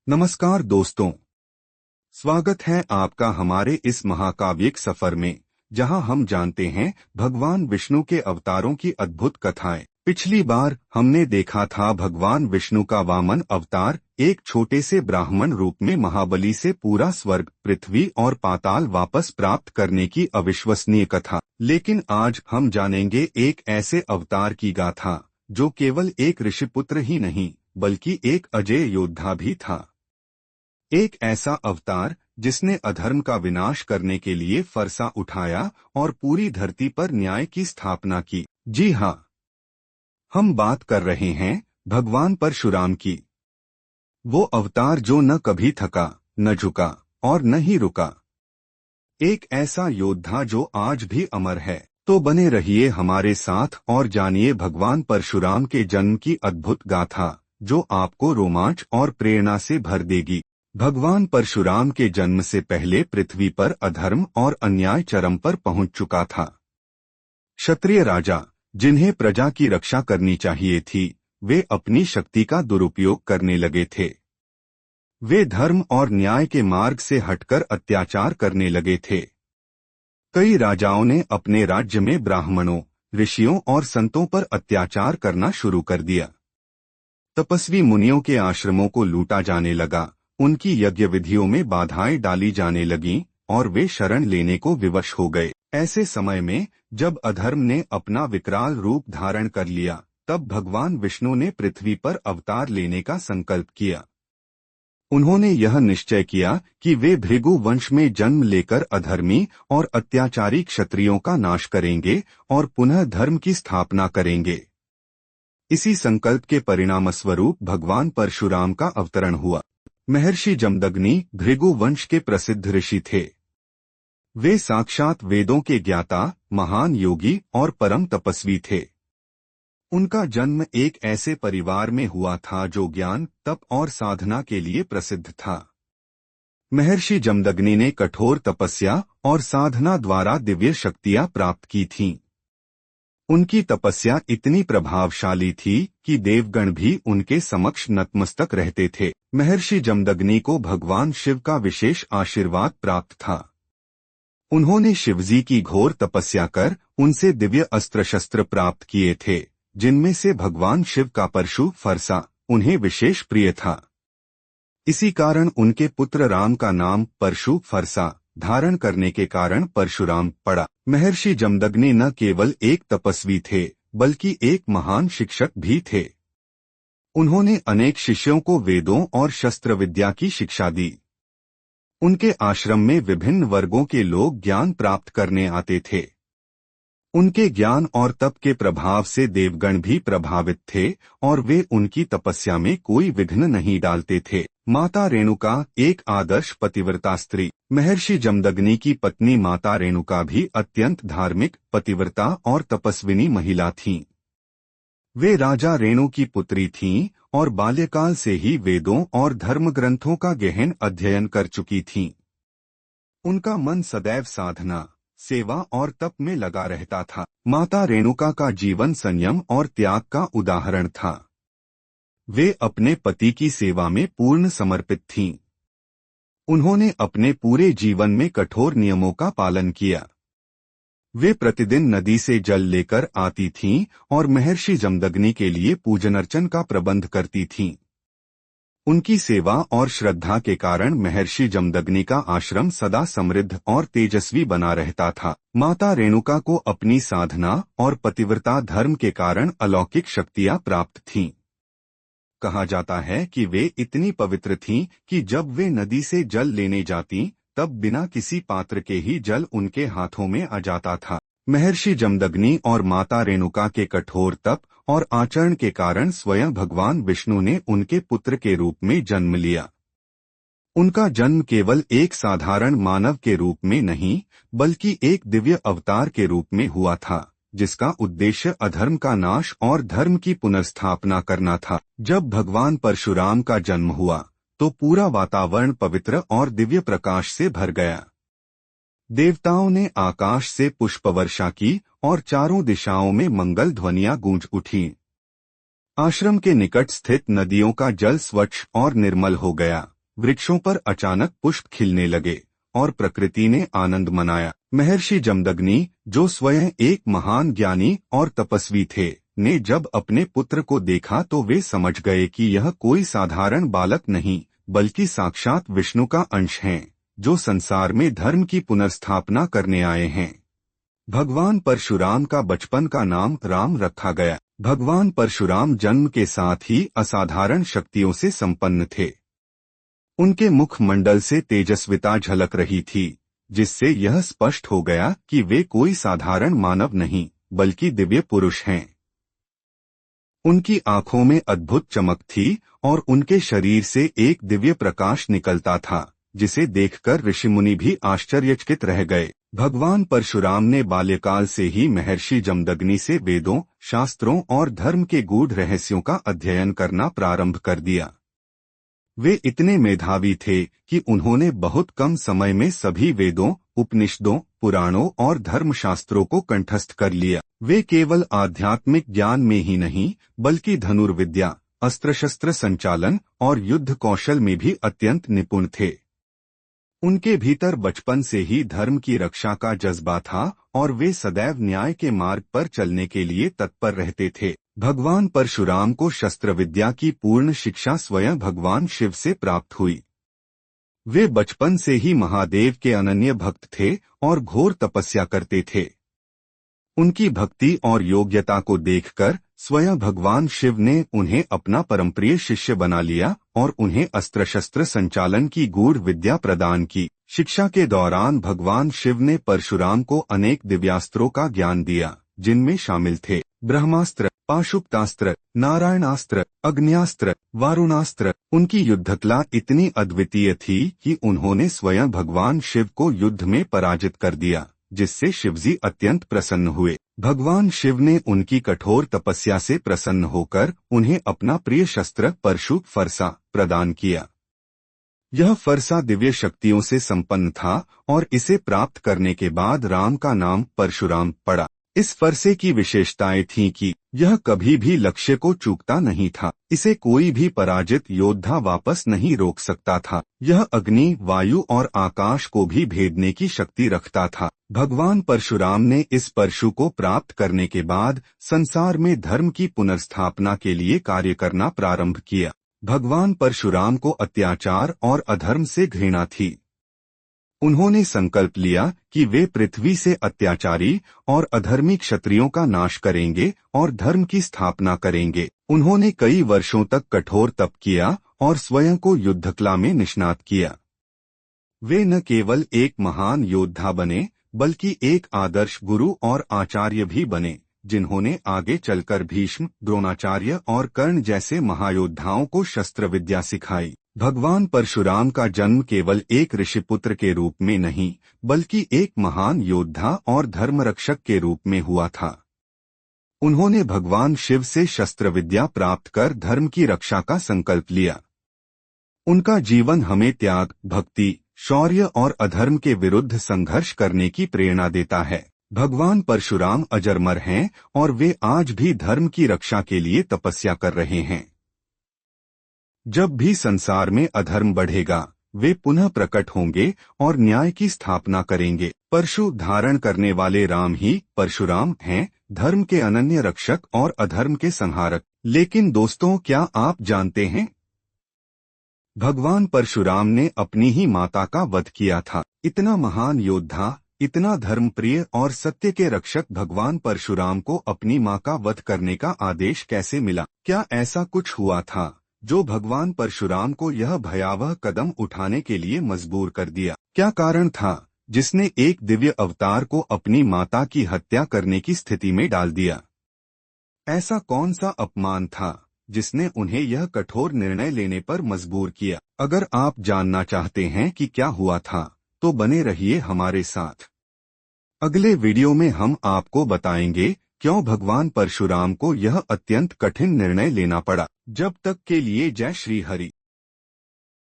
नमस्कार दोस्तों, स्वागत है आपका हमारे इस महाकाव्यिक सफर में, जहां हम जानते हैं भगवान विष्णु के अवतारों की अद्भुत कथाएं। पिछली बार हमने देखा था भगवान विष्णु का वामन अवतार, एक छोटे से ब्राह्मण रूप में महाबली से पूरा स्वर्ग, पृथ्वी और पाताल वापस प्राप्त करने की अविश्वसनीय कथा। लेकिन आज हम जानेंगे एक ऐसे अवतार की गाथा जो केवल एक ऋषिपुत्र ही नहीं बल्कि एक अजेय योद्धा भी था। एक ऐसा अवतार जिसने अधर्म का विनाश करने के लिए फरसा उठाया और पूरी धरती पर न्याय की स्थापना की। जी हाँ, हम बात कर रहे हैं भगवान परशुराम की। वो अवतार जो न कभी थका, न झुका और न ही रुका। एक ऐसा योद्धा जो आज भी अमर है। तो बने रहिए हमारे साथ और जानिए भगवान परशुराम के जन्म की अद्भुत गाथा, जो आपको रोमांच और प्रेरणा से भर देगी। भगवान परशुराम के जन्म से पहले पृथ्वी पर अधर्म और अन्याय चरम पर पहुंच चुका था। क्षत्रिय राजा, जिन्हें प्रजा की रक्षा करनी चाहिए थी, वे अपनी शक्ति का दुरुपयोग करने लगे थे। वे धर्म और न्याय के मार्ग से हटकर अत्याचार करने लगे थे। कई राजाओं ने अपने राज्य में ब्राह्मणों, ऋषियों और संतों पर अत्याचार करना शुरू कर दिया। तपस्वी मुनियों के आश्रमों को लूटा जाने लगा, उनकी यज्ञ विधियों में बाधाएं डाली जाने लगीं और वे शरण लेने को विवश हो गए। ऐसे समय में जब अधर्म ने अपना विकराल रूप धारण कर लिया, तब भगवान विष्णु ने पृथ्वी पर अवतार लेने का संकल्प किया। उन्होंने यह निश्चय किया कि वे भृगु वंश में जन्म लेकर अधर्मी और अत्याचारी क्षत्रियों का नाश करेंगे और पुनः धर्म की स्थापना करेंगे। इसी संकल्प के परिणामस्वरूप भगवान परशुराम का अवतरण हुआ। महर्षि जमदग्नि भृगु वंश के प्रसिद्ध ऋषि थे। वे साक्षात वेदों के ज्ञाता, महान योगी और परम तपस्वी थे। उनका जन्म एक ऐसे परिवार में हुआ था जो ज्ञान, तप और साधना के लिए प्रसिद्ध था। महर्षि जमदग्नि ने कठोर तपस्या और साधना द्वारा दिव्य शक्तियां प्राप्त की थीं। उनकी तपस्या इतनी प्रभावशाली थी कि देवगण भी उनके समक्ष नतमस्तक रहते थे। महर्षि जमदग्नि को भगवान शिव का विशेष आशीर्वाद प्राप्त था। उन्होंने शिवजी की घोर तपस्या कर उनसे दिव्य अस्त्र शस्त्र प्राप्त किए थे, जिनमें से भगवान शिव का परशु फरसा उन्हें विशेष प्रिय था। इसी कारण उनके पुत्र राम का नाम परशु फरसा धारण करने के कारण परशुराम पड़ा। महर्षि जमदग्नि न केवल एक तपस्वी थे बल्कि एक महान शिक्षक भी थे। उन्होंने अनेक शिष्यों को वेदों और शस्त्र विद्या की शिक्षा दी। उनके आश्रम में विभिन्न वर्गों के लोग ज्ञान प्राप्त करने आते थे। उनके ज्ञान और तप के प्रभाव से देवगण भी प्रभावित थे और वे उनकी तपस्या में कोई विघ्न नहीं डालते थे। माता रेणुका एक आदर्श पतिव्रता स्त्री। महर्षि जमदग्नि की पत्नी माता रेणुका भी अत्यंत धार्मिक, पतिव्रता और तपस्विनी महिला थीं। वे राजा रेणु की पुत्री थीं और बाल्यकाल से ही वेदों और धर्म ग्रंथों का गहन अध्ययन कर चुकी थीं। उनका मन सदैव साधना, सेवा और तप में लगा रहता था। माता रेणुका का जीवन संयम और त्याग का उदाहरण था। वे अपने पति की सेवा में पूर्ण समर्पित थीं। उन्होंने अपने पूरे जीवन में कठोर नियमों का पालन किया। वे प्रतिदिन नदी से जल लेकर आती थीं और महर्षि जमदग्नि के लिए पूजन अर्चन का प्रबंध करती थीं। उनकी सेवा और श्रद्धा के कारण महर्षि जमदग्नि का आश्रम सदा समृद्ध और तेजस्वी बना रहता था। माता रेणुका को अपनी साधना और पतिव्रता धर्म के कारण अलौकिक शक्तियां प्राप्त थीं। कहा जाता है कि वे इतनी पवित्र थीं कि जब वे नदी से जल लेने जातीं, तब बिना किसी पात्र के ही जल उनके हाथों में आ जाता था। महर्षि जमदग्नि और माता रेणुका के कठोर तप और आचरण के कारण स्वयं भगवान विष्णु ने उनके पुत्र के रूप में जन्म लिया। उनका जन्म केवल एक साधारण मानव के रूप में नहीं, बल्कि एक दिव्य अवतार के रूप में हुआ था, जिसका उद्देश्य अधर्म का नाश और धर्म की पुनर्स्थापना करना था। जब भगवान परशुराम का जन्म हुआ, तो पूरा वातावरण पवित्र और दिव्य प्रकाश से भर गया। देवताओं ने आकाश से पुष्पवर्षा की और चारों दिशाओं में मंगल ध्वनियां गूंज उठीं। आश्रम के निकट स्थित नदियों का जल स्वच्छ और निर्मल हो गया वृक्षों पर अचानक पुष्प खिलने लगे और प्रकृति ने आनंद मनाया। महर्षि जमदग्नि, जो स्वयं एक महान ज्ञानी और तपस्वी थे, ने जब अपने पुत्र को देखा तो वे समझ गए कि यह कोई साधारण बालक नहीं बल्कि साक्षात विष्णु का अंश है, जो संसार में धर्म की पुनर्स्थापना करने आए हैं। भगवान परशुराम का बचपन का नाम राम रखा गया। भगवान परशुराम जन्म के साथ ही असाधारण शक्तियों से संपन्न थे। उनके मुखमंडल से तेजस्विता झलक रही थी, जिससे यह स्पष्ट हो गया कि वे कोई साधारण मानव नहीं बल्कि दिव्य पुरुष हैं। उनकी आंखों में अद्भुत चमक थी और उनके शरीर से एक दिव्य प्रकाश निकलता था, जिसे देखकर ऋषिमुनि भी आश्चर्यचकित रह गए। भगवान परशुराम ने बाल्यकाल से ही महर्षि जमदग्नि से वेदों, शास्त्रों और धर्म के गूढ़ रहस्यों का अध्ययन करना प्रारंभ कर दिया। वे इतने मेधावी थे कि उन्होंने बहुत कम समय में सभी वेदों, उपनिषदों, पुराणों और धर्मशास्त्रों को कंठस्थ कर लिया। वे केवल आध्यात्मिक ज्ञान में ही नहीं बल्कि धनुर्विद्या, अस्त्र-शस्त्र संचालन और युद्ध कौशल में भी अत्यंत निपुण थे। उनके भीतर बचपन से ही धर्म की रक्षा का जज्बा था और वे सदैव न्याय के मार्ग पर चलने के लिए तत्पर रहते थे। भगवान परशुराम को शस्त्र विद्या की पूर्ण शिक्षा स्वयं भगवान शिव से प्राप्त हुई। वे बचपन से ही महादेव के अनन्य भक्त थे और घोर तपस्या करते थे। उनकी भक्ति और योग्यता को देखकर स्वयं भगवान शिव ने उन्हें अपना परमप्रिय शिष्य बना लिया और उन्हें अस्त्र शस्त्र संचालन की गूढ़ विद्या प्रदान की। शिक्षा के दौरान भगवान शिव ने परशुराम को अनेक दिव्यास्त्रों का ज्ञान दिया, जिनमें शामिल थे ब्रह्मास्त्र, पाशुपतास्त्र, नारायणास्त्र, अग्न्यास्त्र, वारुणास्त्र। उनकी युद्धकला इतनी अद्वितीय थी कि उन्होंने स्वयं भगवान शिव को युद्ध में पराजित कर दिया, जिससे शिवजी अत्यंत प्रसन्न हुए। भगवान शिव ने उनकी कठोर तपस्या से प्रसन्न होकर उन्हें अपना प्रिय शस्त्र परशु फरसा प्रदान किया। यह फरसा दिव्य शक्तियों से संपन्न था और इसे प्राप्त करने के बाद राम का नाम परशुराम पड़ा। इस फरसे की विशेषताएं थीं कि यह कभी भी लक्ष्य को चूकता नहीं था। इसे कोई भी पराजित योद्धा वापस नहीं रोक सकता था। यह अग्नि, वायु और आकाश को भी भेदने की शक्ति रखता था। भगवान परशुराम ने इस परशु को प्राप्त करने के बाद संसार में धर्म की पुनर्स्थापना के लिए कार्य करना प्रारंभ किया। भगवान परशुराम को अत्याचार और अधर्म से घृणा थी। उन्होंने संकल्प लिया कि वे पृथ्वी से अत्याचारी और अधर्मी क्षत्रियों का नाश करेंगे और धर्म की स्थापना करेंगे। उन्होंने कई वर्षों तक कठोर तप किया और स्वयं को युद्धकला में निष्णात किया। वे न केवल एक महान योद्धा बने बल्कि एक आदर्श गुरु और आचार्य भी बने, जिन्होंने आगे चलकर भीष्म, द्रोणाचार्य और कर्ण जैसे महायोद्धाओं को शस्त्र विद्या सिखाई। भगवान परशुराम का जन्म केवल एक ऋषिपुत्र के रूप में नहीं बल्कि एक महान योद्धा और धर्मरक्षक के रूप में हुआ था। उन्होंने भगवान शिव से शस्त्र विद्या प्राप्त कर धर्म की रक्षा का संकल्प लिया। उनका जीवन हमें त्याग, भक्ति, शौर्य और अधर्म के विरुद्ध संघर्ष करने की प्रेरणा देता है। भगवान परशुराम अजरमर हैं और वे आज भी धर्म की रक्षा के लिए तपस्या कर रहे हैं। जब भी संसार में अधर्म बढ़ेगा, वे पुनः प्रकट होंगे और न्याय की स्थापना करेंगे। परशु धारण करने वाले राम ही परशुराम हैं, धर्म के अनन्य रक्षक और अधर्म के संहारक। लेकिन दोस्तों, क्या आप जानते हैं, भगवान परशुराम ने अपनी ही माता का वध किया था। इतना महान योद्धा, इतना धर्मप्रिय और सत्य के रक्षक भगवान परशुराम को अपनी मां का वध करने का आदेश कैसे मिला? क्या ऐसा कुछ हुआ था जो भगवान परशुराम को यह भयावह कदम उठाने के लिए मजबूर कर दिया? क्या कारण था जिसने एक दिव्य अवतार को अपनी माता की हत्या करने की स्थिति में डाल दिया? ऐसा कौन सा अपमान था जिसने उन्हें यह कठोर निर्णय लेने पर मजबूर किया? अगर आप जानना चाहते हैं कि क्या हुआ था, तो बने रहिए हमारे साथ। अगले वीडियो में हम आपको बताएंगे क्यों भगवान परशुराम को यह अत्यंत कठिन निर्णय लेना पड़ा। जब तक के लिए जय श्री हरि।